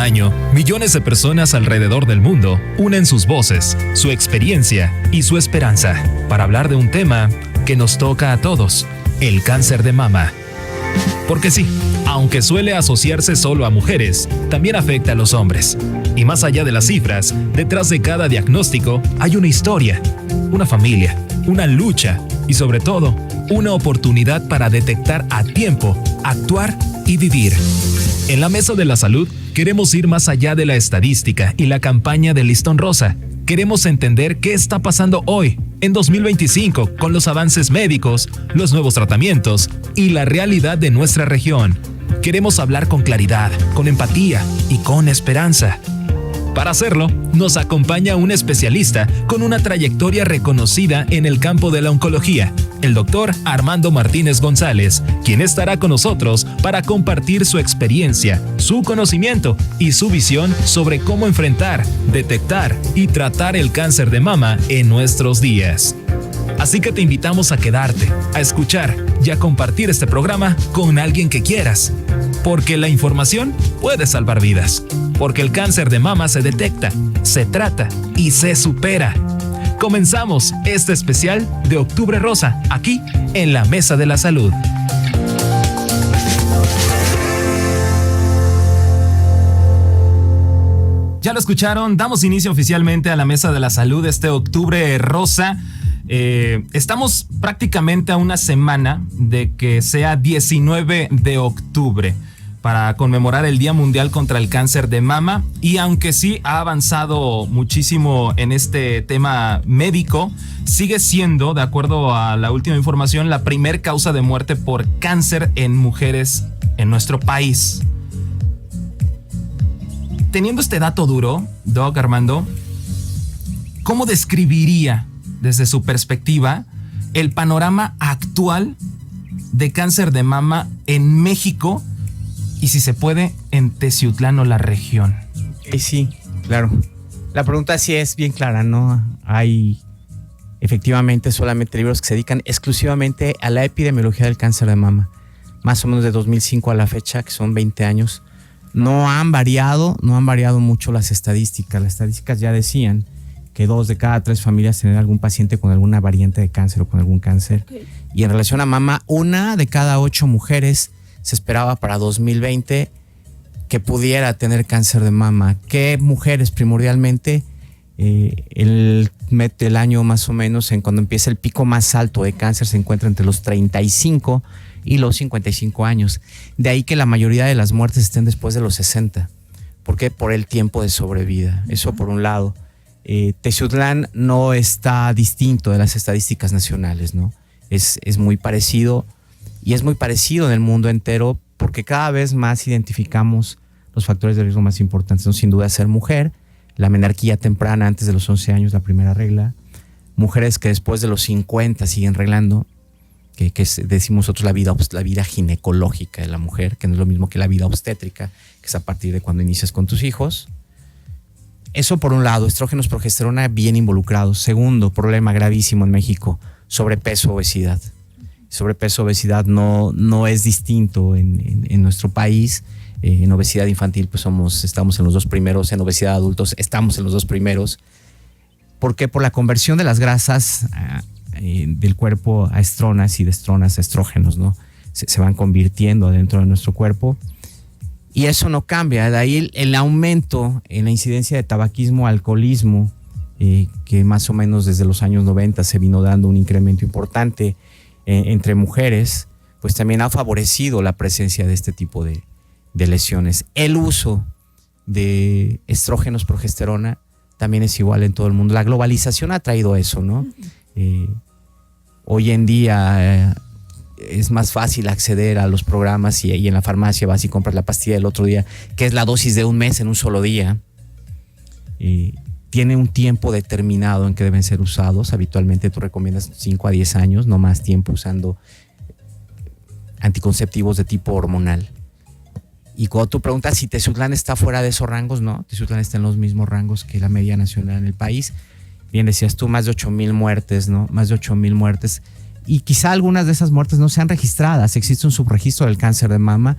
año, millones de personas alrededor del mundo unen sus voces, su experiencia y su esperanza para hablar de un tema que nos toca a todos, el cáncer de mama. Porque sí, aunque suele asociarse solo a mujeres, también afecta a los hombres. Y más allá de las cifras, detrás de cada diagnóstico hay una historia, una familia, una lucha y sobre todo, una oportunidad para detectar a tiempo, actuar y vivir. En la Mesa de la Salud queremos ir más allá de la estadística y la campaña del listón rosa. Queremos entender qué está pasando hoy, en 2025, con los avances médicos, los nuevos tratamientos y la realidad de nuestra región. Queremos hablar con claridad, con empatía y con esperanza. Para hacerlo, nos acompaña un especialista con una trayectoria reconocida en el campo de la oncología, el doctor Armando Martínez González, quien estará con nosotros para compartir su experiencia, su conocimiento y su visión sobre cómo enfrentar, detectar y tratar el cáncer de mama en nuestros días. Así que te invitamos a quedarte, a escuchar y a compartir este programa con alguien que quieras. Porque la información puede salvar vidas. Porque el cáncer de mama se detecta, se trata y se supera. Comenzamos este especial de Octubre Rosa, aquí en la Mesa de la Salud. Ya lo escucharon, damos inicio oficialmente a la Mesa de la Salud este Octubre Rosa. Estamos prácticamente a una semana de que sea 19 de octubre para conmemorar el Día Mundial contra el Cáncer de Mama, y aunque sí ha avanzado muchísimo en este tema médico, sigue siendo, de acuerdo a la última información, la primer causa de muerte por cáncer en mujeres en nuestro país. Teniendo este dato duro, Doc Armando, ¿cómo describiría desde su perspectiva el panorama actual de cáncer de mama en México y, si se puede, en Teciutlán o la región? Sí, claro. La pregunta sí es bien clara, ¿no? Hay efectivamente solamente libros que se dedican exclusivamente a la epidemiología del cáncer de mama. Más o menos de 2005 a la fecha, que son 20 años. No han variado mucho las estadísticas. Las estadísticas ya decían que 2 de cada 3 familias tienen algún paciente con alguna variante de cáncer o con algún cáncer. Okay. Y en relación a mama, 1 de cada 8 mujeres se esperaba para 2020 que pudiera tener cáncer de mama. ¿Qué mujeres primordialmente? El año más o menos, en cuando empieza el pico más alto de cáncer, se encuentra entre los 35 y los 55 años. De ahí que la mayoría de las muertes estén después de los 60. ¿Por qué? Por el tiempo de sobrevida. Eso por un lado. Teciutlán no está distinto de las estadísticas nacionales, ¿no? Es muy parecido, y es muy parecido en el mundo entero, porque cada vez más identificamos los factores de riesgo más importantes, ¿no? Sin duda ser mujer, la menarquía temprana antes de los 11 años, la primera regla, mujeres que después de los 50 siguen reglando, que decimos nosotros la vida ginecológica de la mujer, que no es lo mismo que la vida obstétrica, que es a partir de cuando inicias con tus hijos. Eso por un lado, estrógenos, progesterona bien involucrados. Segundo, problema gravísimo en México, sobrepeso, obesidad. Sobrepeso, obesidad no es distinto en nuestro país. En obesidad infantil pues estamos en los 2 primeros, en obesidad de adultos estamos en los 2 primeros. ¿Por qué? Por la conversión de las grasas del cuerpo a estronas y de estronas a estrógenos, ¿no? Se van convirtiendo dentro de nuestro cuerpo. Y eso no cambia. De ahí el aumento en la incidencia de tabaquismo, alcoholismo, que más o menos desde los años 90 se vino dando un incremento importante entre mujeres, pues también ha favorecido la presencia de este tipo de lesiones. El uso de estrógenos, progesterona, también es igual en todo el mundo. La globalización ha traído eso, ¿no? Hoy en día es más fácil acceder a los programas y en la farmacia vas y compras la pastilla del otro día, que es la dosis de un mes en un solo día. Tiene un tiempo determinado en que deben ser usados. Habitualmente tú recomiendas 5 a 10 años, no más tiempo usando anticonceptivos de tipo hormonal. Y cuando tú preguntas si Teciutlán está fuera de esos rangos, no, Teciutlán está en los mismos rangos que la media nacional en el país. Bien decías tú, más de 8,000 muertes, ¿no? Más de 8,000 muertes. Y quizá algunas de esas muertes no sean registradas. Existe un subregistro del cáncer de mama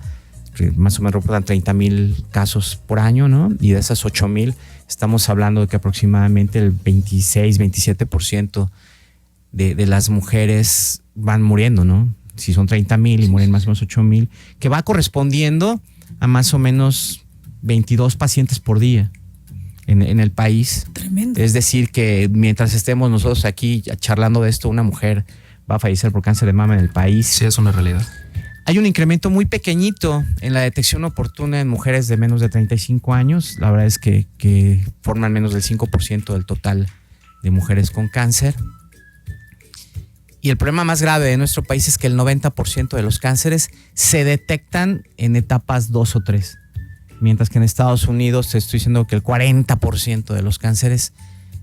más o menos reportan 30,000 casos por año, ¿no? Y de esas 8,000 estamos hablando de que aproximadamente el 26-27% de las mujeres van muriendo, ¿no? Si son 30,000 y mueren más o menos 8,000, que va correspondiendo a más o menos 22 pacientes por día en el país. Tremendo. Es decir, que mientras estemos nosotros aquí charlando de esto, una mujer va a fallecer por cáncer de mama en el país. Sí, es una realidad. Hay un incremento muy pequeñito en la detección oportuna en mujeres de menos de 35 años. La verdad es que forman menos del 5% del total de mujeres con cáncer. Y el problema más grave de nuestro país es que el 90% de los cánceres se detectan en etapas 2 o 3. Mientras que en Estados Unidos te estoy diciendo que el 40% de los cánceres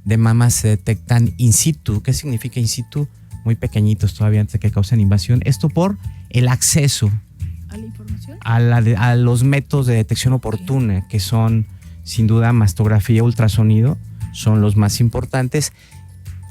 de mama se detectan in situ. ¿Qué significa in situ? Muy pequeñitos todavía antes de que causen invasión. Esto por el acceso ¿A la información? a los métodos de detección oportuna, que son sin duda mastografía, ultrasonido, son los más importantes.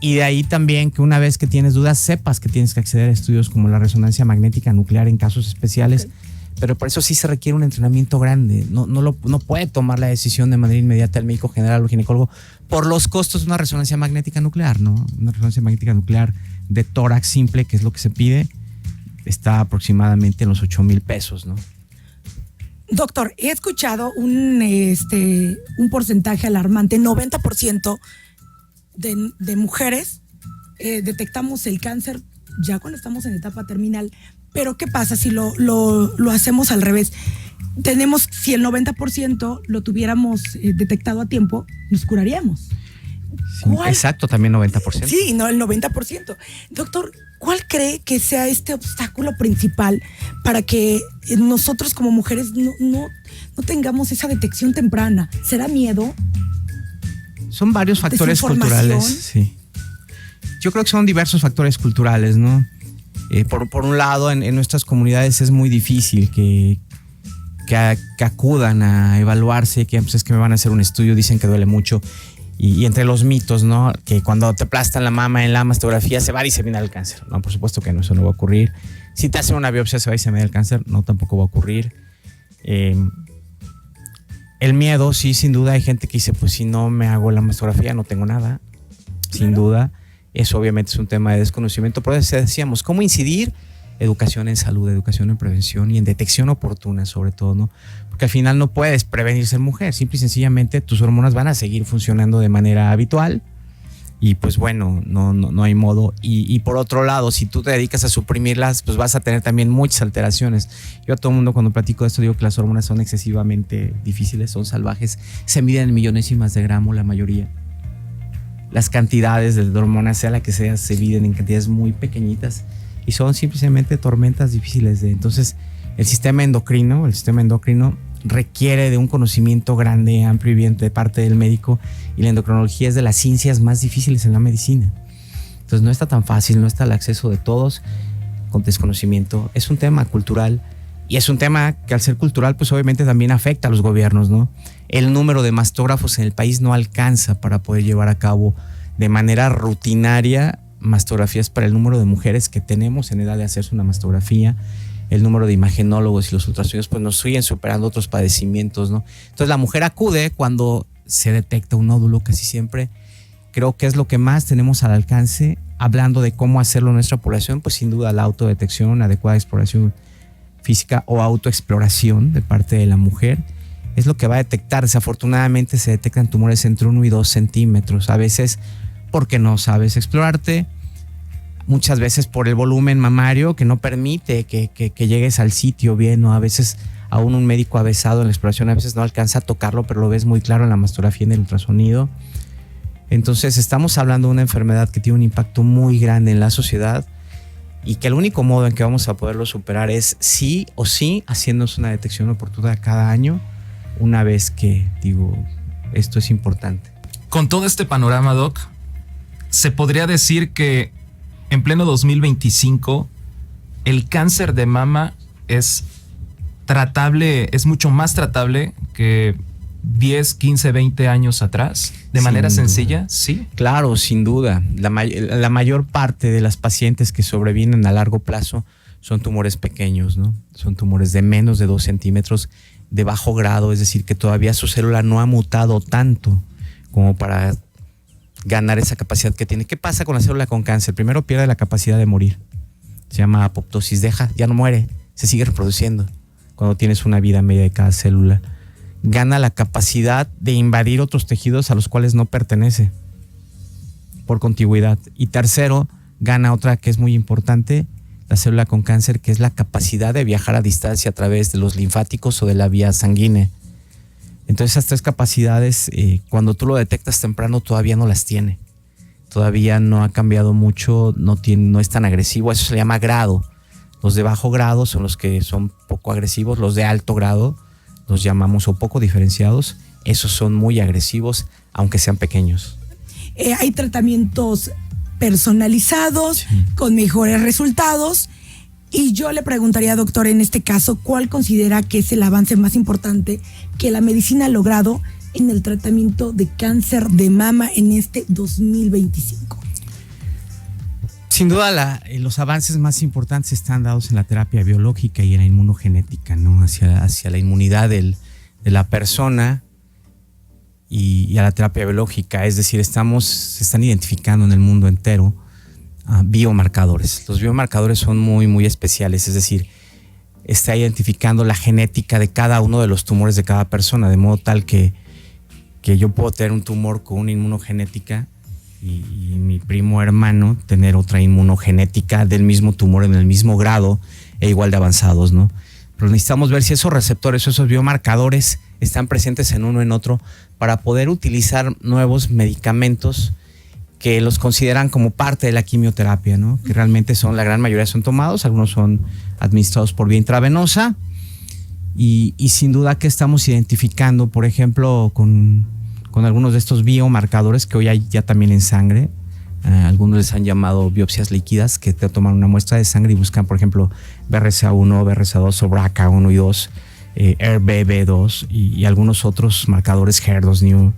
Y de ahí también que una vez que tienes dudas, sepas que tienes que acceder a estudios como la resonancia magnética nuclear en casos especiales. Okay. Pero por eso sí se requiere un entrenamiento grande. No puede tomar la decisión de manera inmediata el médico general o ginecólogo por los costos de una resonancia magnética nuclear, ¿no? Una resonancia magnética nuclear de tórax simple, que es lo que se pide, está aproximadamente en los 8,000 pesos, ¿no? Doctor, he escuchado un porcentaje alarmante, 90% de mujeres detectamos el cáncer ya cuando estamos en etapa terminal. Pero ¿qué pasa si lo hacemos al revés? Si el 90% lo tuviéramos detectado a tiempo, nos curaríamos. Sí, exacto, también 90%. Sí, no, el 90%. Doctor, ¿cuál cree que sea este obstáculo principal para que nosotros como mujeres no tengamos esa detección temprana? ¿Será miedo? Son varios factores culturales, sí. Yo creo que son diversos factores culturales, ¿no? Por un lado, en nuestras comunidades es muy difícil que acudan a evaluarse, que pues es que me van a hacer un estudio, dicen que duele mucho. Y entre los mitos, ¿no? Que cuando te aplastan la mama en la mastografía se va a diseminar el cáncer. No, por supuesto que no, eso no va a ocurrir. Si te hacen una biopsia se va a diseminar el cáncer, no, tampoco va a ocurrir. El miedo, sí, sin duda hay gente que dice, pues si no me hago la mastografía no tengo nada, sin duda. Eso obviamente es un tema de desconocimiento. Por eso decíamos, ¿cómo incidir? Educación en salud, educación en prevención y en detección oportuna sobre todo, ¿no? Porque al final no puedes prevenir ser mujer. Simple y sencillamente tus hormonas van a seguir funcionando de manera habitual y pues bueno, no hay modo. Y por otro lado, si tú te dedicas a suprimirlas, pues vas a tener también muchas alteraciones. Yo a todo el mundo cuando platico de esto digo que las hormonas son excesivamente difíciles, son salvajes. Se miden en millonésimas de gramo la mayoría. Las cantidades de hormonas, sea la que sea, se miden en cantidades muy pequeñitas y son simplemente tormentas difíciles entonces el sistema endocrino requiere de un conocimiento grande, amplio y bien de parte del médico, y la endocrinología es de las ciencias más difíciles en la medicina. Entonces no está tan fácil, no está al acceso de todos con desconocimiento. Es un tema cultural y es un tema que al ser cultural pues obviamente también afecta a los gobiernos, ¿no? El número de mastógrafos en el país no alcanza para poder llevar a cabo de manera rutinaria mastografías para el número de mujeres que tenemos en edad de hacerse una mastografía. El número de imagenólogos y los ultrasonidos pues nos siguen superando otros padecimientos, ¿no? Entonces la mujer acude cuando se detecta un nódulo, casi siempre. Creo que es lo que más tenemos al alcance. Hablando de cómo hacerlo en nuestra población, pues sin duda la autodetección, adecuada exploración física o autoexploración de parte de la mujer es lo que va a detectar. Desafortunadamente se detectan tumores entre 1 y 2 centímetros, a veces porque no sabes explorarte, muchas veces por el volumen mamario que no permite que llegues al sitio bien, o a veces aún un médico avesado en la exploración a veces no alcanza a tocarlo, pero lo ves muy claro en la mastografía, en el ultrasonido. Entonces estamos hablando de una enfermedad que tiene un impacto muy grande en la sociedad y que el único modo en que vamos a poderlo superar es sí o sí haciéndonos una detección oportuna cada año, una vez que, esto es importante. Con todo este panorama, Doc, se podría decir que en pleno 2025 el cáncer de mama es tratable, es mucho más tratable que 10, 15, 20 años atrás, de manera sencilla, ¿sí? Claro, sin duda. La mayor parte de las pacientes que sobrevienen a largo plazo son tumores pequeños, ¿no? Son tumores de menos de 2 centímetros, de bajo grado, es decir, que todavía su célula no ha mutado tanto como para ganar esa capacidad que tiene. ¿Qué pasa con la célula con cáncer? Primero pierde la capacidad de morir. Se llama apoptosis, ya no muere, se sigue reproduciendo cuando tienes una vida media de cada célula. Gana la capacidad de invadir otros tejidos a los cuales no pertenece por contigüidad. Y tercero, gana otra que es muy importante, la célula con cáncer, que es la capacidad de viajar a distancia a través de los linfáticos o de la vía sanguínea. Entonces esas 3 capacidades, cuando tú lo detectas temprano, todavía no las tiene. Todavía no ha cambiado mucho, no es tan agresivo. Eso se le llama grado. Los de bajo grado son los que son poco agresivos. Los de alto grado los llamamos o poco diferenciados. Esos son muy agresivos, aunque sean pequeños. Hay tratamientos personalizados, sí, con mejores resultados. Y yo le preguntaría, doctor, en este caso, ¿cuál considera que es el avance más importante que la medicina ha logrado en el tratamiento de cáncer de mama en este 2025? Sin duda, los avances más importantes están dados en la terapia biológica y en la inmunogenética, ¿no? Hacia la inmunidad de la persona y a la terapia biológica. Es decir, se están identificando en el mundo entero biomarcadores. Los biomarcadores son muy, muy especiales, es decir, está identificando la genética de cada uno de los tumores de cada persona, de modo tal que yo puedo tener un tumor con una inmunogenética y mi primo hermano tener otra inmunogenética del mismo tumor en el mismo grado e igual de avanzados, ¿no? Pero necesitamos ver si esos receptores, esos biomarcadores están presentes en uno o en otro para poder utilizar nuevos medicamentos que los consideran como parte de la quimioterapia, ¿no? Que realmente la gran mayoría son tomados, algunos son administrados por vía intravenosa y sin duda que estamos identificando, por ejemplo, con algunos de estos biomarcadores que hoy hay ya también en sangre. Algunos les han llamado biopsias líquidas, que te toman una muestra de sangre y buscan, por ejemplo, BRCA1, BRCA2 o BRCA1 y 2, ERBB2 y algunos otros marcadores HER2/neu,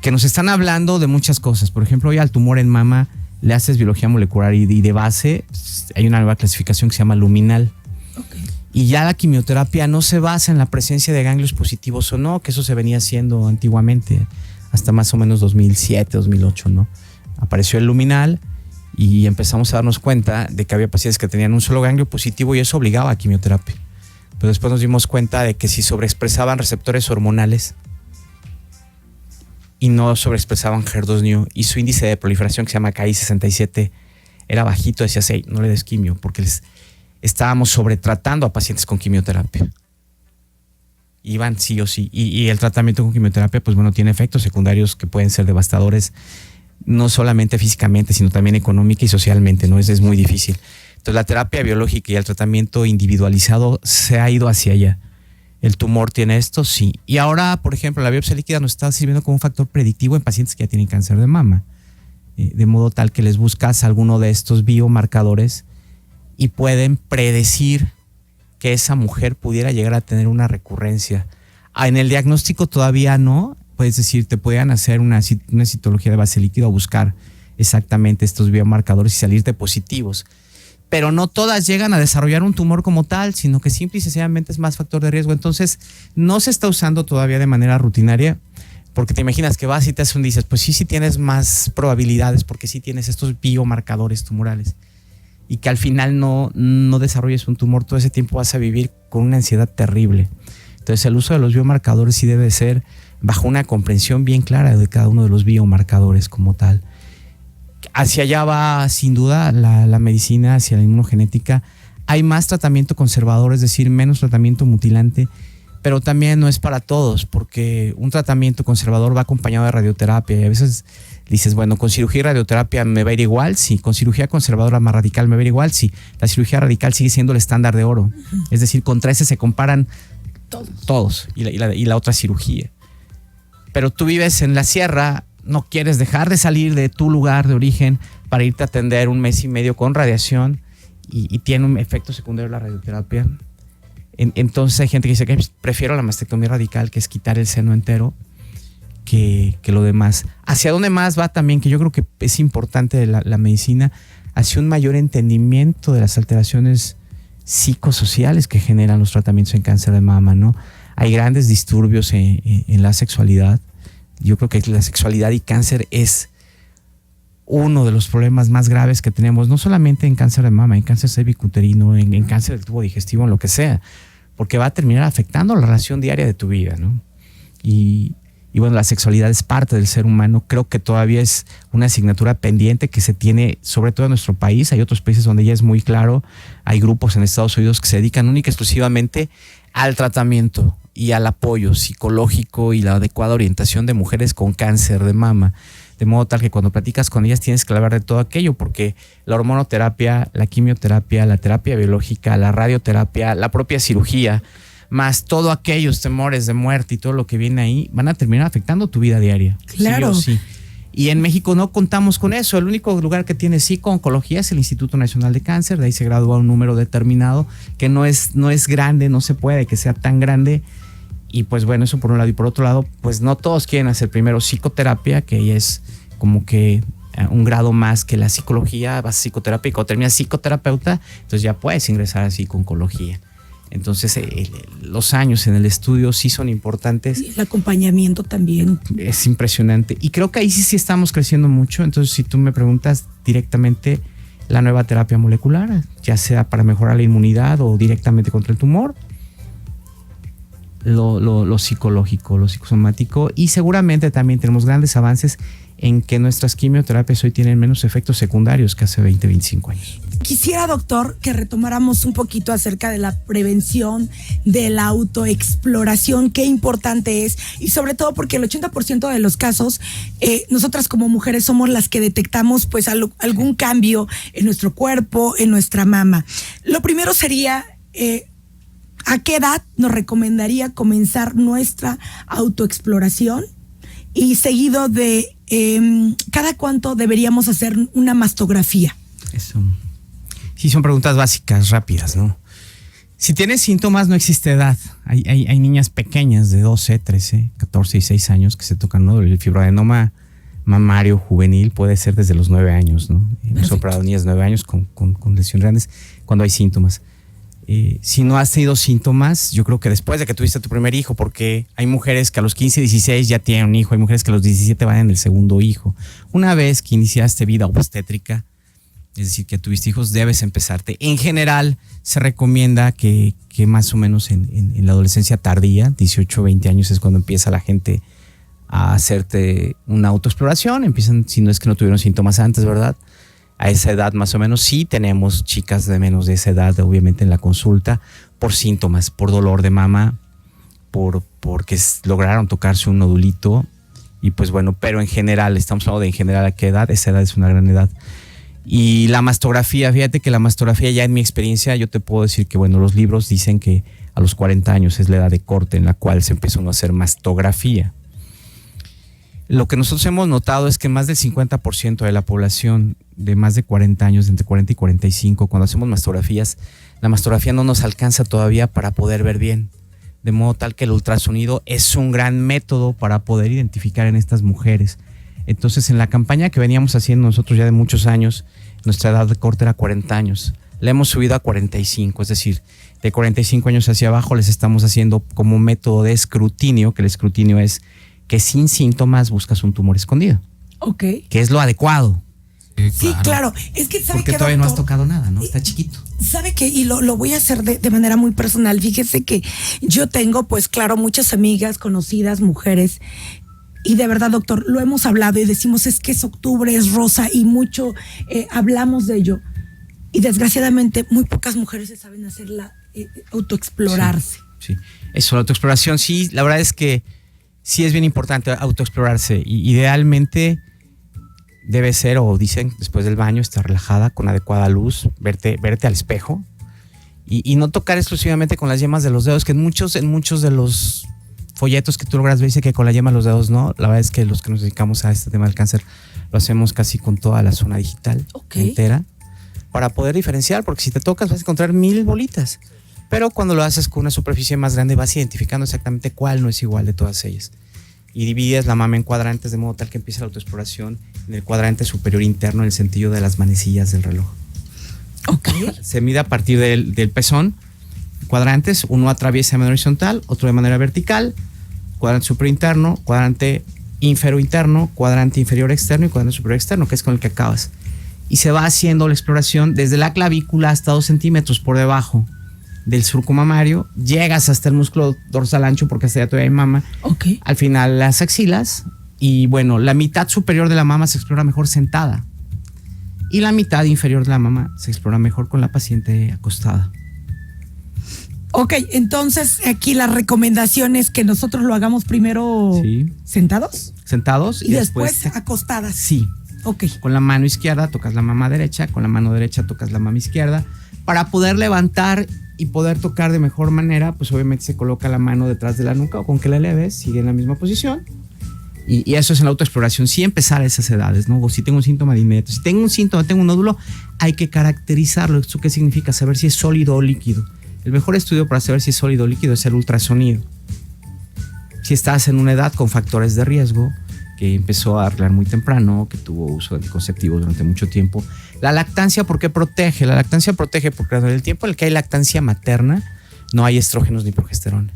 que nos están hablando de muchas cosas. Por ejemplo, hoy al tumor en mama le haces biología molecular y de base hay una nueva clasificación que se llama luminal. Okay. Y ya la quimioterapia no se basa en la presencia de ganglios positivos o no, que eso se venía haciendo antiguamente, hasta más o menos 2007, 2008, ¿no? Apareció el luminal y empezamos a darnos cuenta de que había pacientes que tenían un solo ganglio positivo y eso obligaba a quimioterapia. Pero después nos dimos cuenta de que si sobreexpresaban receptores hormonales y no sobreexpresaban HER2/neu y su índice de proliferación, que se llama KI67, era bajito, decías, hey, no le des quimio, porque estábamos sobretratando a pacientes con quimioterapia. Iban sí o sí. Y el tratamiento con quimioterapia, pues bueno, tiene efectos secundarios que pueden ser devastadores, no solamente físicamente, sino también económica y socialmente, ¿no? Es muy difícil. Entonces la terapia biológica y el tratamiento individualizado se ha ido hacia allá. ¿El tumor tiene esto? Sí. Y ahora, por ejemplo, la biopsia líquida nos está sirviendo como un factor predictivo en pacientes que ya tienen cáncer de mama. De modo tal que les buscas alguno de estos biomarcadores y pueden predecir que esa mujer pudiera llegar a tener una recurrencia. En el diagnóstico todavía no, puedes decir, te pueden hacer una citología de base líquida o buscar exactamente estos biomarcadores y salirte positivos. Pero no todas llegan a desarrollar un tumor como tal, sino que simple y sencillamente es más factor de riesgo. Entonces, no se está usando todavía de manera rutinaria, porque te imaginas que vas y te haces un dices, pues sí tienes más probabilidades porque sí tienes estos biomarcadores tumorales. Y que al final no desarrolles un tumor, todo ese tiempo vas a vivir con una ansiedad terrible. Entonces el uso de los biomarcadores sí debe ser bajo una comprensión bien clara de cada uno de los biomarcadores como tal. Hacia allá va sin duda la medicina, hacia la inmunogenética. Hay más tratamiento conservador, es decir, menos tratamiento mutilante, pero también no es para todos, porque un tratamiento conservador va acompañado de radioterapia y a veces dices, bueno, con cirugía y radioterapia me va a ir igual, sí. Con cirugía conservadora más radical me va a ir igual, sí. La cirugía radical sigue siendo el estándar de oro. Es decir, contra ese se comparan todos y la otra cirugía. Pero tú vives en la sierra, no quieres dejar de salir de tu lugar de origen para irte a atender un mes y medio con radiación y tiene un efecto secundario la radioterapia. Entonces hay gente que dice que prefiero la mastectomía radical, que es quitar el seno entero, que lo demás. ¿Hacia dónde más va también? Que yo creo que es importante la medicina, hacia un mayor entendimiento de las alteraciones psicosociales que generan los tratamientos en cáncer de mama, ¿no? Hay grandes disturbios en la sexualidad. Yo creo que la sexualidad y cáncer es uno de los problemas más graves que tenemos, no solamente en cáncer de mama, en cáncer cervicuterino, en cáncer del tubo digestivo, en lo que sea, porque va a terminar afectando la relación diaria de tu vida, ¿no? Y bueno, la sexualidad es parte del ser humano. Creo que todavía es una asignatura pendiente que se tiene, sobre todo en nuestro país. Hay otros países donde ya es muy claro. Hay grupos en Estados Unidos que se dedican única y exclusivamente al tratamiento y al apoyo psicológico y la adecuada orientación de mujeres con cáncer de mama. De modo tal que cuando platicas con ellas tienes que hablar de todo aquello, porque la hormonoterapia, la quimioterapia, la terapia biológica, la radioterapia, la propia cirugía, más todos aquellos temores de muerte y todo lo que viene ahí, van a terminar afectando tu vida diaria. Claro. Sí o sí. Y en México no contamos con eso. El único lugar que tiene psico-oncología es el Instituto Nacional de Cáncer. De ahí se gradúa un número determinado que no es grande, no se puede que sea tan grande. Y pues bueno, eso por un lado. Y por otro lado, pues no todos quieren hacer primero psicoterapia, que es como que un grado más que la psicología, vas a psicoterapia y cuando terminas psicoterapeuta, entonces ya puedes ingresar a psico-oncología. Entonces los años en el estudio sí son importantes. Y el acompañamiento también. Es impresionante. Y creo que ahí sí estamos creciendo mucho. Entonces, si tú me preguntas directamente, la nueva terapia molecular, ya sea para mejorar la inmunidad o directamente contra el tumor, lo psicológico, lo psicosomático, y seguramente también tenemos grandes avances en que nuestras quimioterapias hoy tienen menos efectos secundarios que hace 20, 25 años. Quisiera, doctor, que retomáramos un poquito acerca de la prevención, de la autoexploración, qué importante es, y sobre todo porque el 80% de los casos, nosotras como mujeres somos las que detectamos pues algún cambio en nuestro cuerpo, en nuestra mama. Lo primero sería, ¿a qué edad nos recomendaría comenzar nuestra autoexploración? Y seguido de ¿cada cuánto deberíamos hacer una mastografía? Eso. Sí, son preguntas básicas, rápidas, ¿no? Si tienes síntomas, no existe edad. Hay niñas pequeñas de 12, 13, 14 y 6 años que se tocan, ¿no? El fibroadenoma mamario juvenil puede ser desde los 9 años, ¿no? Hemos operado niñas de 9 años con lesiones grandes cuando hay síntomas. Si no has tenido síntomas, yo creo que después de que tuviste tu primer hijo, porque hay mujeres que a los 15, 16 ya tienen un hijo, hay mujeres que a los 17 van en el segundo hijo. Una vez que iniciaste vida obstétrica, es decir, que tuviste hijos, debes empezarte. En general, se recomienda que más o menos en la adolescencia tardía, 18, 20 años es cuando empieza la gente a hacerte una autoexploración. Empiezan, si no es que no tuvieron síntomas antes, ¿verdad? A esa edad más o menos sí tenemos chicas de menos de esa edad, obviamente en la consulta, por síntomas, por dolor de mama, porque lograron tocarse un nodulito y pues bueno, pero en general, estamos hablando de en general a qué edad, esa edad es una gran edad. Y la mastografía, fíjate que la mastografía ya en mi experiencia, yo te puedo decir que bueno, los libros dicen que a los 40 años es la edad de corte en la cual se empezó a hacer mastografía. Lo que nosotros hemos notado es que más del 50% de la población de más de 40 años, de entre 40 y 45, cuando hacemos mastografías, la mastografía no nos alcanza todavía para poder ver bien. De modo tal que el ultrasonido es un gran método para poder identificar en estas mujeres. Entonces, en la campaña que veníamos haciendo nosotros ya de muchos años, nuestra edad de corte era 40 años. La hemos subido a 45, es decir, de 45 años hacia abajo les estamos haciendo como método de escrutinio, que el escrutinio es que sin síntomas buscas un tumor escondido. Ok. Que es lo adecuado. Sí, claro. Es que sabe porque que todavía no has tocado nada, ¿no? Está chiquito. Sabe que, y lo voy a hacer de manera muy personal. Fíjese que yo tengo, pues claro, muchas amigas, conocidas, mujeres. Y de verdad, doctor, lo hemos hablado y decimos es que es octubre, es rosa y mucho hablamos de ello. Y desgraciadamente muy pocas mujeres se saben hacer autoexplorarse. Sí. Eso, la autoexploración, sí, la verdad es que sí es bien importante autoexplorarse. Y idealmente debe ser, o dicen, después del baño, estar relajada, con adecuada luz, verte al espejo y no tocar exclusivamente con las yemas de los dedos, que en muchos de los folletos que tú logras ver dice que con la yema de los dedos no. La verdad es que los que nos dedicamos a este tema del cáncer lo hacemos casi con toda la zona digital entera para poder diferenciar, porque si te tocas vas a encontrar 1000 bolitas, pero cuando lo haces con una superficie más grande vas identificando exactamente cuál no es igual de todas ellas. Y divides la mama en cuadrantes de modo tal que empiece la autoexploración en el cuadrante superior interno, en el sentido de las manecillas del reloj. Ok. Se mide a partir del pezón. Cuadrantes, uno atraviesa de manera horizontal, otro de manera vertical. Cuadrante superior interno, cuadrante inferior interno, cuadrante inferior externo y cuadrante superior externo, que es con el que acabas. Y se va haciendo la exploración desde la clavícula hasta 2 centímetros por debajo del surco mamario. Llegas hasta el músculo dorsal ancho, porque hasta allá todavía hay mama. Ok. Al final las axilas. Y bueno, la mitad superior de la mama se explora mejor sentada. Y la mitad inferior de la mama se explora mejor con la paciente acostada. Ok, entonces aquí la recomendación es que nosotros lo hagamos primero Sí. sentados Sentados y después acostadas. Sí. Ok. Con la mano izquierda tocas la mama derecha, con la mano derecha tocas la mama izquierda. Para poder levantar y poder tocar de mejor manera, pues obviamente se coloca la mano detrás de la nuca o con que la eleves, sigue en la misma posición. Y eso es en la autoexploración. Sí, empezar a esas edades, ¿no? O si tengo un síntoma de inmediato. Si tengo un síntoma, tengo un nódulo, hay que caracterizarlo. ¿Esto qué significa? Saber si es sólido o líquido. El mejor estudio para saber si es sólido o líquido es el ultrasonido. Si estás en una edad con factores de riesgo, que empezó a arreglar muy temprano, que tuvo uso de anticonceptivos durante mucho tiempo. La lactancia, ¿por qué protege? La lactancia protege porque en el tiempo en el que hay lactancia materna, no hay estrógenos ni progesterona.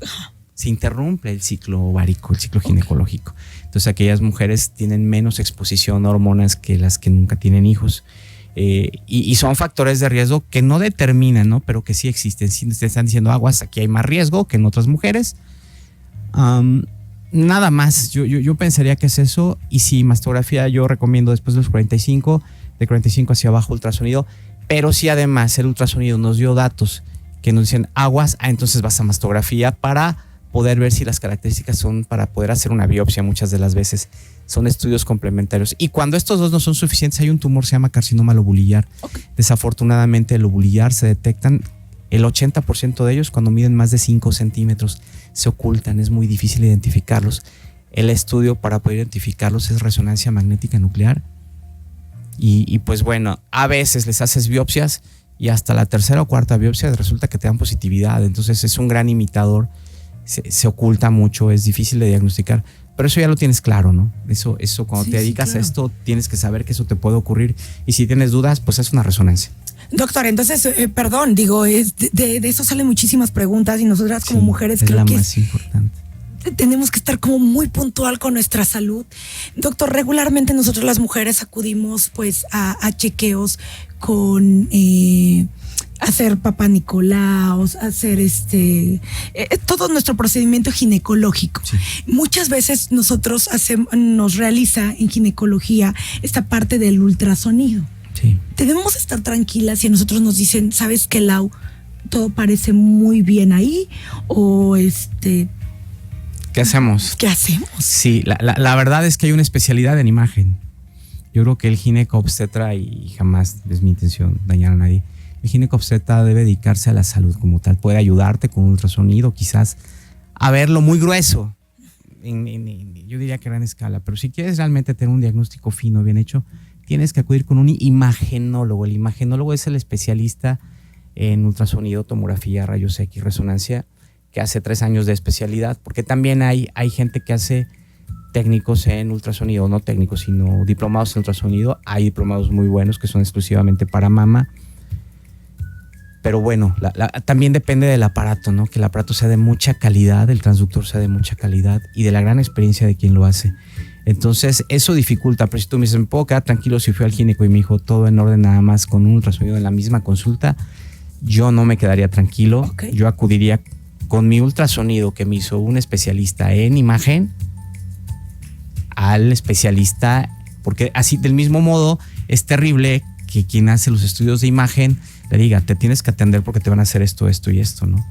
Se interrumpe el ciclo ovárico, el ciclo ginecológico. Entonces aquellas mujeres tienen menos exposición a hormonas que las que nunca tienen hijos. Y son factores de riesgo que no determinan, ¿no? Pero que sí existen. Si te están diciendo aguas, aquí hay más riesgo que en otras mujeres. Nada más, yo pensaría que es eso. Y sí, mastografía yo recomiendo después de los 45, de 45 hacia abajo ultrasonido. Pero sí, además el ultrasonido nos dio datos que nos dicen aguas, entonces vas a mastografía para poder ver si las características son para poder hacer una biopsia. Muchas de las veces son estudios complementarios. Y cuando estos dos no son suficientes, hay un tumor, se llama carcinoma lobulillar. Okay. Desafortunadamente, el lobulillar se detectan, el 80% de ellos cuando miden más de 5 centímetros. Se ocultan, es muy difícil identificarlos. El estudio para poder identificarlos es resonancia magnética nuclear. Y pues bueno, a veces les haces biopsias y hasta la tercera o cuarta biopsia resulta que te dan positividad. Entonces es un gran imitador. Se oculta mucho, es difícil de diagnosticar, pero eso ya lo tienes claro, ¿no? Eso cuando te dedicas a esto, tienes que saber que eso te puede ocurrir, y si tienes dudas, pues es una resonancia. Doctor, entonces, perdón, digo, de eso salen muchísimas preguntas y nosotras como mujeres es creo la que más importante. Tenemos que estar como muy puntual con nuestra salud. Doctor, regularmente nosotros las mujeres acudimos pues a chequeos con hacer papá Nicolaos, hacer todo nuestro procedimiento ginecológico. Sí. Muchas veces nosotros nos realiza en ginecología esta parte del ultrasonido. Sí. Debemos estar tranquilas si a nosotros nos dicen, ¿sabes qué, Lau? Todo parece muy bien ahí, o ¿qué hacemos? ¿Qué hacemos? Sí, la verdad es que hay una especialidad en imagen. Yo creo que el gineco-obstetra, y jamás es mi intención dañar a nadie, el gineco-obstetra debe dedicarse a la salud como tal. Puede ayudarte con un ultrasonido, quizás a verlo muy grueso, yo diría que a gran escala. Pero si quieres realmente tener un diagnóstico fino, bien hecho, tienes que acudir con un imagenólogo. El imagenólogo es el especialista en ultrasonido, tomografía, rayos X, resonancia, que hace 3 años de especialidad, porque también hay gente que hace técnicos en ultrasonido, no técnicos, sino diplomados en ultrasonido. Hay diplomados muy buenos que son exclusivamente para mama. Pero bueno, también depende del aparato, ¿no? Que el aparato sea de mucha calidad, el transductor sea de mucha calidad y de la gran experiencia de quien lo hace. Entonces, eso dificulta. Pero si tú me dices, ¿me puedo quedar tranquilo si fui al gineco y me dijo todo en orden nada más con un ultrasonido en la misma consulta? Yo no me quedaría tranquilo. Okay. Yo acudiría con mi ultrasonido que me hizo un especialista en imagen al especialista, porque así del mismo modo es terrible que quien hace los estudios de imagen le diga, te tienes que atender porque te van a hacer esto, esto y esto, ¿no?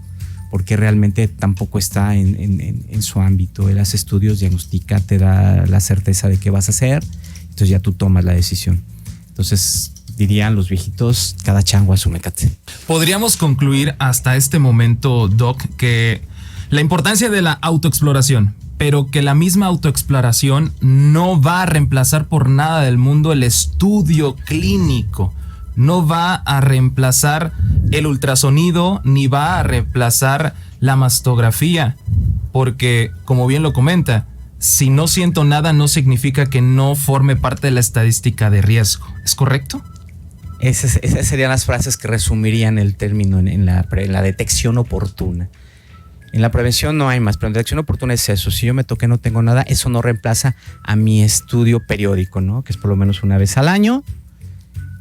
Porque realmente tampoco está en su ámbito. Él hace estudios, diagnostica, te da la certeza de qué vas a hacer, entonces ya tú tomas la decisión. Entonces, dirían los viejitos, cada chango a su mecate. Podríamos concluir hasta este momento, Doc, que la importancia de la autoexploración, pero que la misma autoexploración no va a reemplazar por nada del mundo el estudio clínico. No va a reemplazar el ultrasonido ni va a reemplazar la mastografía, porque, como bien lo comenta, si no siento nada no significa que no forme parte de la estadística de riesgo. ¿Es correcto? Esas serían las frases que resumirían el término en la detección oportuna. En la prevención no hay más, pero en la detección oportuna es eso. Si yo me toqué, no tengo nada, eso no reemplaza a mi estudio periódico, ¿no? Que es por lo menos una vez al año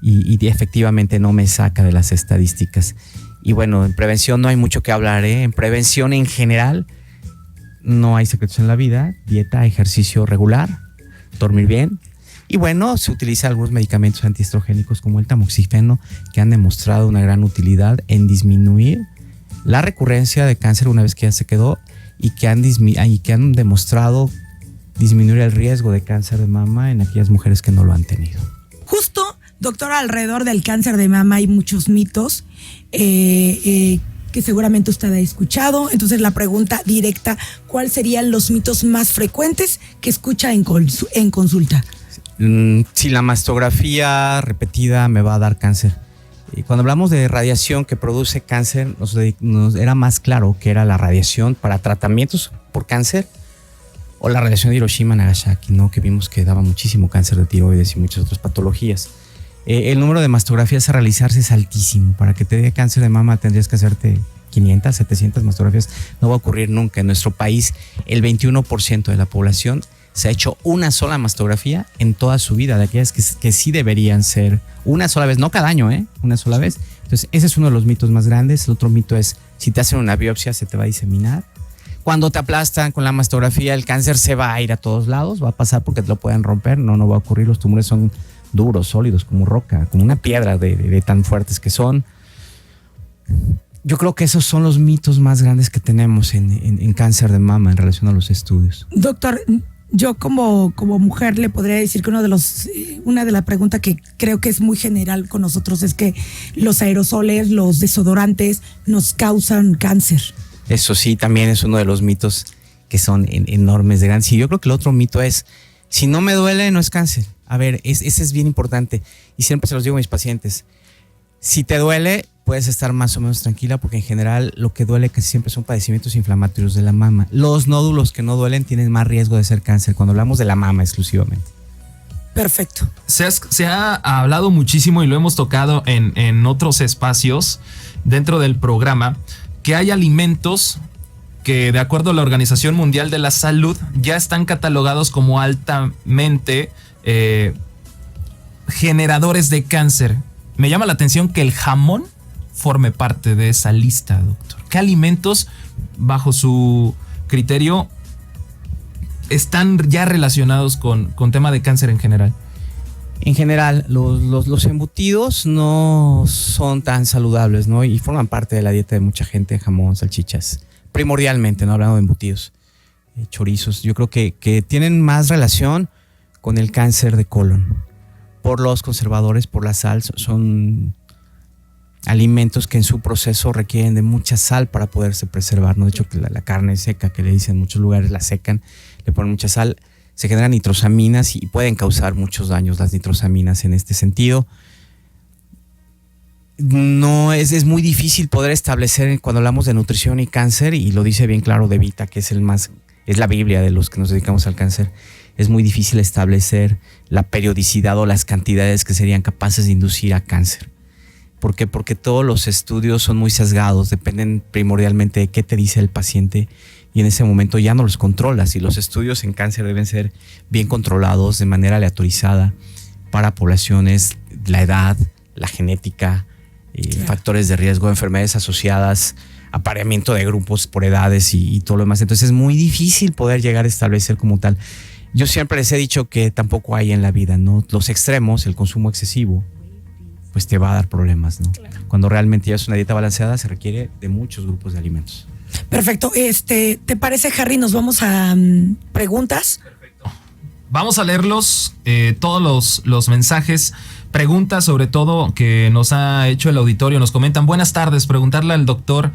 y efectivamente no me saca de las estadísticas. Y bueno, en prevención no hay mucho que hablar, ¿eh? En prevención en general no hay secretos en la vida: dieta, ejercicio regular, dormir bien. Y bueno, se utilizan algunos medicamentos antiestrogénicos como el tamoxifeno, que han demostrado una gran utilidad en disminuir la recurrencia de cáncer una vez que ya se quedó y que han demostrado disminuir el riesgo de cáncer de mama en aquellas mujeres que no lo han tenido. Justo, doctora, alrededor del cáncer de mama hay muchos mitos que seguramente usted ha escuchado. Entonces la pregunta directa: ¿cuáles serían los mitos más frecuentes que escucha en consulta? Si la mastografía repetida me va a dar cáncer. Y cuando hablamos de radiación que produce cáncer, nos era más claro que era la radiación para tratamientos por cáncer o la radiación de Hiroshima Nagasaki, ¿no? Que vimos que daba muchísimo cáncer de tiroides y muchas otras patologías. El número de mastografías a realizarse es altísimo. Para que te dé cáncer de mama tendrías que hacerte 500, 700 mastografías. No va a ocurrir nunca. En nuestro país, el 21% de la población se ha hecho una sola mastografía en toda su vida, de aquellas que sí deberían ser una sola vez, no cada año, una sola vez. Entonces ese es uno de los mitos más grandes. El otro mito es: si te hacen una biopsia se te va a diseminar. Cuando te aplastan con la mastografía el cáncer se va a ir a todos lados, va a pasar porque te lo pueden romper. No va a ocurrir. Los tumores son duros, sólidos, como roca, como una piedra de tan fuertes que son. Yo creo que esos son los mitos más grandes que tenemos en cáncer de mama en relación a los estudios. Doctor, yo como mujer le podría decir que una de las preguntas que creo que es muy general con nosotros es que los aerosoles, los desodorantes nos causan cáncer. Eso sí, también es uno de los mitos que son enormes de grandes. Y yo creo que el otro mito es: si no me duele, no es cáncer. A ver, ese es bien importante y siempre se los digo a mis pacientes. Si te duele, puedes estar más o menos tranquila, porque en general lo que duele casi siempre son padecimientos inflamatorios de la mama. Los nódulos que no duelen tienen más riesgo de ser cáncer cuando hablamos de la mama exclusivamente. Perfecto. Se ha hablado muchísimo y lo hemos tocado en otros espacios dentro del programa, que hay alimentos que, de acuerdo a la Organización Mundial de la Salud, ya están catalogados como altamente generadores de cáncer. Me llama la atención que el jamón forme parte de esa lista, doctor. ¿Qué alimentos, bajo su criterio, están ya relacionados con tema de cáncer en general? En general, los embutidos no son tan saludables, ¿no? Y forman parte de la dieta de mucha gente: jamón, salchichas, primordialmente, no hablando de embutidos, chorizos. Yo creo que tienen más relación con el cáncer de colon. Por los conservadores, por la sal, son alimentos que en su proceso requieren de mucha sal para poderse preservar, ¿no? De hecho, que la carne seca, que le dicen en muchos lugares, la secan, le ponen mucha sal, se generan nitrosaminas y pueden causar muchos daños las nitrosaminas en este sentido. No es muy difícil poder establecer cuando hablamos de nutrición y cáncer, y lo dice bien claro De Vita, que es la Biblia de los que nos dedicamos al cáncer. Es muy difícil establecer la periodicidad o las cantidades que serían capaces de inducir a cáncer. ¿Por qué? Porque todos los estudios son muy sesgados, dependen primordialmente de qué te dice el paciente, y en ese momento ya no los controlas. Y los estudios en cáncer deben ser bien controlados de manera aleatorizada para poblaciones, la edad, la genética, factores de riesgo, enfermedades asociadas, apareamiento de grupos por edades y todo lo demás. Entonces es muy difícil poder llegar a establecer como tal. Yo siempre les he dicho que tampoco hay en la vida, ¿no? Los extremos, el consumo excesivo, pues te va a dar problemas, ¿no? Claro. Cuando realmente ya es una dieta balanceada, se requiere de muchos grupos de alimentos. Perfecto. ¿Te parece, Harry? Nos vamos a preguntas. Perfecto. Vamos a leerlos, todos los mensajes, preguntas sobre todo que nos ha hecho el auditorio. Nos comentan: buenas tardes, preguntarle al doctor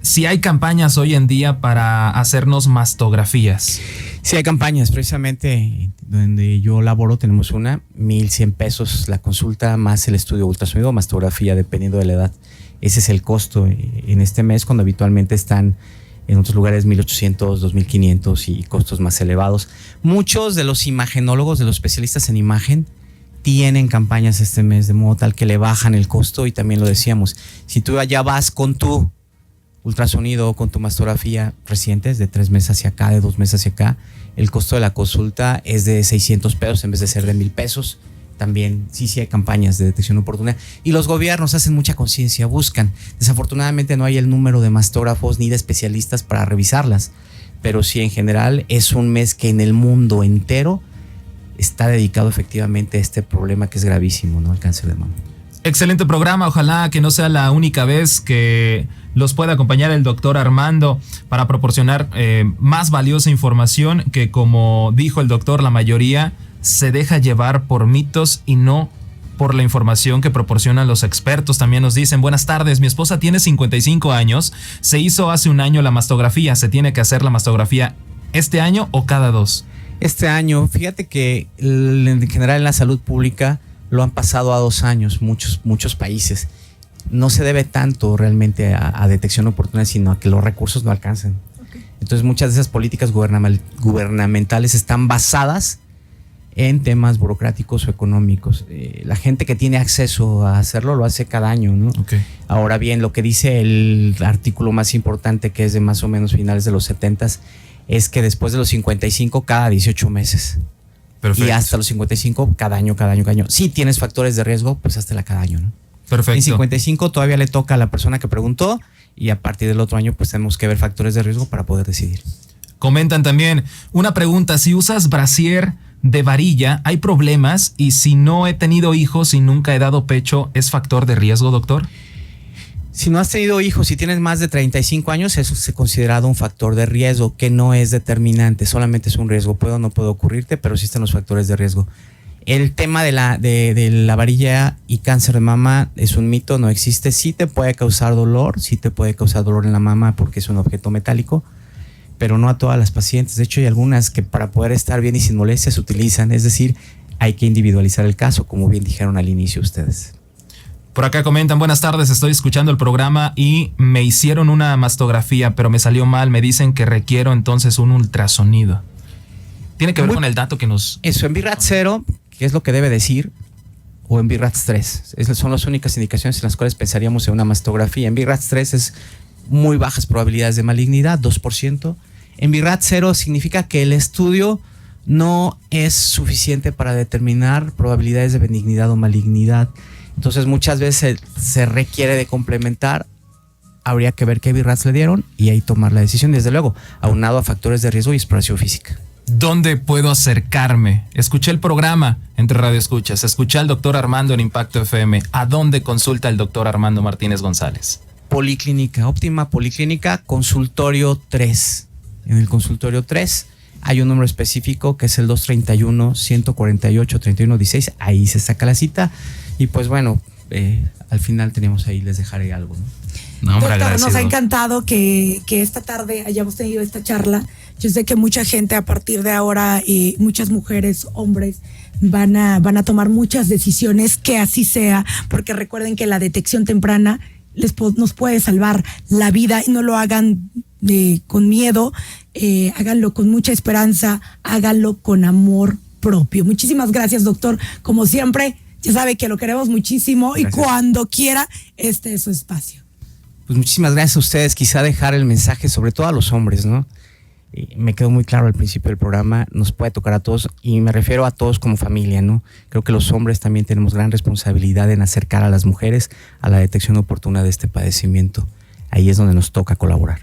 si hay campañas hoy en día para hacernos mastografías. Sí, hay campañas. Precisamente donde yo laboro tenemos una, 1,100 pesos la consulta más el estudio ultrasonido o mastografía, dependiendo de la edad. Ese es el costo en este mes, cuando habitualmente están en otros lugares 1,800, 2,500 y costos más elevados. Muchos de los imagenólogos, de los especialistas en imagen, tienen campañas este mes de modo tal que le bajan el costo. Y también lo decíamos, si tú allá vas con tu ultrasonido o con tu mastografía recientes de 3 meses hacia acá, de 2 meses hacia acá, el costo de la consulta es de 600 pesos en vez de ser de 1,000 pesos. También sí hay campañas de detección oportuna y los gobiernos hacen mucha conciencia, buscan. Desafortunadamente no hay el número de mastógrafos ni de especialistas para revisarlas, pero sí en general es un mes que en el mundo entero está dedicado efectivamente a este problema que es gravísimo, ¿no? El cáncer de mama. Excelente programa, ojalá que no sea la única vez que los pueda acompañar el doctor Armando para proporcionar más valiosa información que, como dijo el doctor, la mayoría se deja llevar por mitos y no por la información que proporcionan los expertos. También nos dicen, buenas tardes, mi esposa tiene 55 años, se hizo hace un año la mastografía, ¿se tiene que hacer la mastografía este año o cada 2? Este año, fíjate que en general en la salud pública lo han pasado a 2 años, muchos países. No se debe tanto realmente a detección oportuna, sino a que los recursos no alcancen. Okay. Entonces muchas de esas políticas gubernamentales están basadas en temas burocráticos o económicos. La gente que tiene acceso a hacerlo lo hace cada año, ¿no? Okay. Ahora bien, lo que dice el artículo más importante, que es de más o menos finales de los 70s, es que después de los 55 cada 18 meses. Perfecto. Y hasta los 55 cada año. Si tienes factores de riesgo, pues háztela cada año, ¿no? Perfecto. En 55 todavía le toca a la persona que preguntó y a partir del otro año pues tenemos que ver factores de riesgo para poder decidir. Comentan también, una pregunta, si usas brasier de varilla, ¿hay problemas? Y si no he tenido hijos y nunca he dado pecho, ¿es factor de riesgo, doctor? Si no has tenido hijos y tienes más de 35 años, eso es considerado un factor de riesgo que no es determinante, solamente es un riesgo. Puede o no puede ocurrirte, pero existen los factores de riesgo. El tema de la varilla y cáncer de mama es un mito, no existe. Sí te puede causar dolor en la mama porque es un objeto metálico, pero no a todas las pacientes. De hecho, hay algunas que para poder estar bien y sin molestias se utilizan, es decir, hay que individualizar el caso, como bien dijeron al inicio ustedes. Por acá comentan, buenas tardes, estoy escuchando el programa y me hicieron una mastografía, pero me salió mal, me dicen que requiero entonces un ultrasonido. ¿Tiene que ver con el dato que nos... Eso, en BI-RADS 0, que es lo que debe decir, o en BI-RADS 3, son las únicas indicaciones en las cuales pensaríamos en una mastografía. En BI-RADS 3 es muy bajas probabilidades de malignidad, 2%. En BI-RADS 0 significa que el estudio no es suficiente para determinar probabilidades de benignidad o malignidad. Entonces muchas veces se requiere de complementar, habría que ver qué BI-RADS le dieron y ahí tomar la decisión, desde luego, aunado a factores de riesgo y exploración física. ¿Dónde puedo acercarme? Escuché el programa entre Radio Escuchas, escuché al doctor Armando en Impacto FM. ¿A dónde consulta el doctor Armando Martínez González? Policlínica, Óptima Policlínica, consultorio 3. En el consultorio 3 hay un número específico que es el 231-148-3116. Ahí se saca la cita. Y pues bueno, al final tenemos ahí, les dejaré algo, ¿no? No, hombre, doctor, nos ha encantado que esta tarde hayamos tenido esta charla. Yo sé que mucha gente a partir de ahora, muchas mujeres, hombres, van a tomar muchas decisiones, que así sea, porque recuerden que la detección temprana nos puede salvar la vida y no lo hagan con miedo, háganlo con mucha esperanza, háganlo con amor propio. Muchísimas gracias, doctor. Como siempre, ya sabe que lo queremos muchísimo. Gracias. Y cuando quiera, este es su espacio. Pues muchísimas gracias a ustedes. Quizá dejar el mensaje sobre todo a los hombres, ¿no? Me quedó muy claro al principio del programa, nos puede tocar a todos y me refiero a todos como familia, ¿no? Creo que los hombres también tenemos gran responsabilidad en acercar a las mujeres a la detección oportuna de este padecimiento. Ahí es donde nos toca colaborar.